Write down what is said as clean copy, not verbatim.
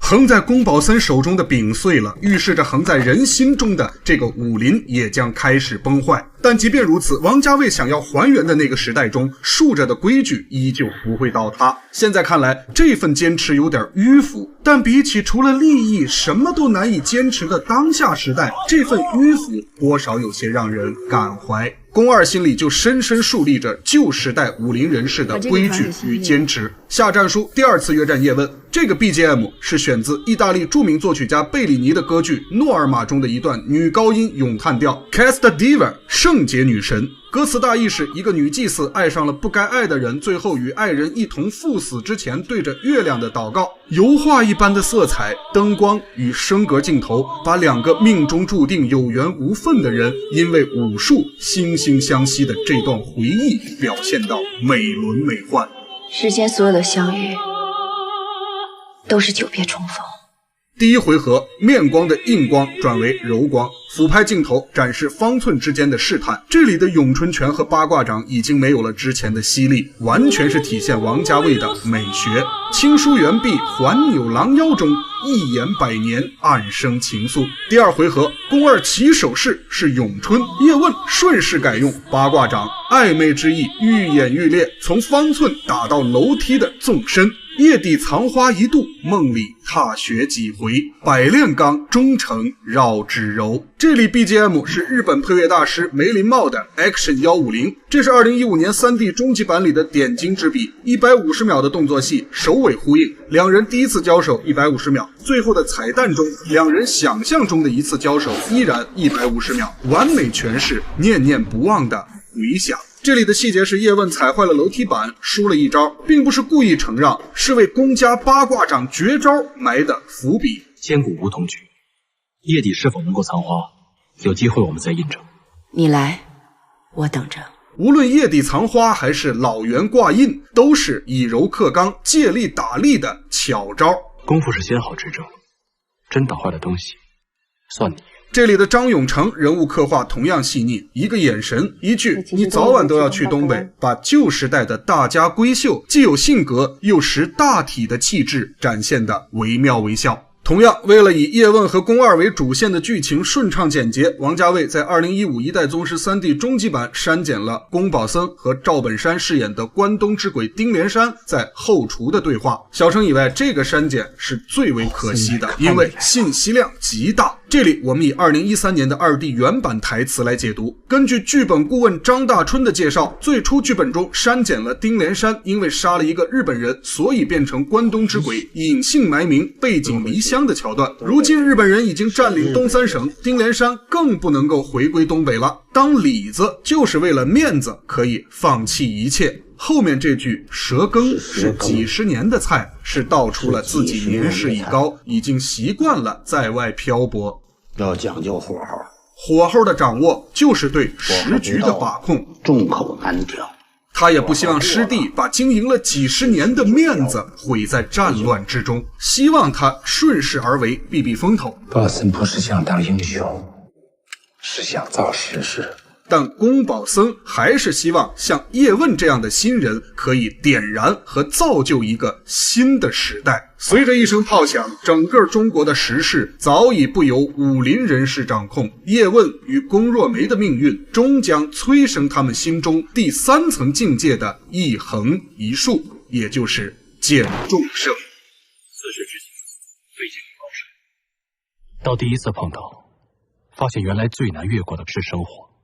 横在宫保森手中的饼碎了，预示着横在人心中的这个武林也将开始崩坏。但即便如此，王家卫想要还原的那个时代中竖着的规矩依旧不会倒塌。现在看来，这份坚持有点迂腐，但比起除了利益什么都难以坚持的当下时代，这份迂腐多少有些让人感怀。宫二心里就深深树立着旧时代武林人士的规矩与坚持。下战书第二次约战叶问，这个 BGM 是选自意大利著名作曲家贝里尼的歌剧《诺尔玛》中的一段女高音咏叹调 Casta Diva 圣洁女神。歌词大意是一个女祭司爱上了不该爱的人，最后与爱人一同赴死之前对着月亮的祷告。油画一般的色彩、灯光与升格镜头，把两个命中注定有缘无分的人因为武术惺惺相惜的这段回忆表现到美轮美奂。世间所有的相遇都是久别重逢。第一回合，面光的硬光转为柔光，俯拍镜头展示方寸之间的试探。这里的咏春拳和八卦掌已经没有了之前的犀利，完全是体现王家卫的美学。青书圆臂，环扭狼腰中，一眼百年，暗生情愫。第二回合，宫二起手式是咏春，叶问顺势改用八卦掌，暧昧之意愈演愈烈，从方寸打到楼梯的纵深。夜底藏花一度，梦里踏雪几回，百炼钢终成绕指柔。这里 BGM 是日本配乐大师梅林茂的 Action 150，这是2015年 3D 终极版里的点睛之笔。150秒的动作戏首尾呼应，两人第一次交手150秒，最后的彩蛋中两人想象中的一次交手依然150秒，完美诠释念念不忘的回响。这里的细节是叶问踩坏了楼梯板，输了一招，并不是故意承让，是为宫家八卦掌绝招埋的伏笔。千古无同局，夜底是否能够藏花，有机会我们再印证。你来，我等着。无论夜底藏花还是老袁挂印，都是以柔克刚、借力打力的巧招。功夫是先好之争，真打坏了东西，算你。这里的张永成人物刻画同样细腻，一个眼神，一句你早晚都要去东北，把旧时代的大家闺秀既有性格又识大体的气质展现得惟妙惟肖。同样，为了以叶问和宫二为主线的剧情顺畅简洁，王家卫在2015一代宗师 3D 终极版删减了宫保森和赵本山饰演的关东之鬼丁连山在后厨的对话。小程以外，这个删减是最为可惜的，因为信息量极大。这里我们以2013年的2D 原版台词来解读。根据剧本顾问张大春的介绍，最初剧本中删减了丁连山因为杀了一个日本人，所以变成关东之鬼，隐姓埋名，背井离乡的桥段。如今日本人已经占领东三省，丁连山更不能够回归东北了。当里子就是为了面子，可以放弃一切。后面这句蛇羹是几十年的菜，是道出了自己年事已高，已经习惯了在外漂泊。要讲究火候，火候的掌握就是对时局的把控，众口难调。他也不希望师弟把经营了几十年的面子毁在战乱之中，希望他顺势而为，避避风头。保森不是想当英雄，是想造时势。但宫保森还是希望像叶问这样的新人可以点燃和造就一个新的时代。随着一声炮响，整个中国的时势早已不由武林人士掌控，叶问与宫若梅的命运终将催生他们心中第三层境界的一横一竖，也就是见众生。此事之前费尽高山，到第一次碰到，发现原来最难越过的是生活。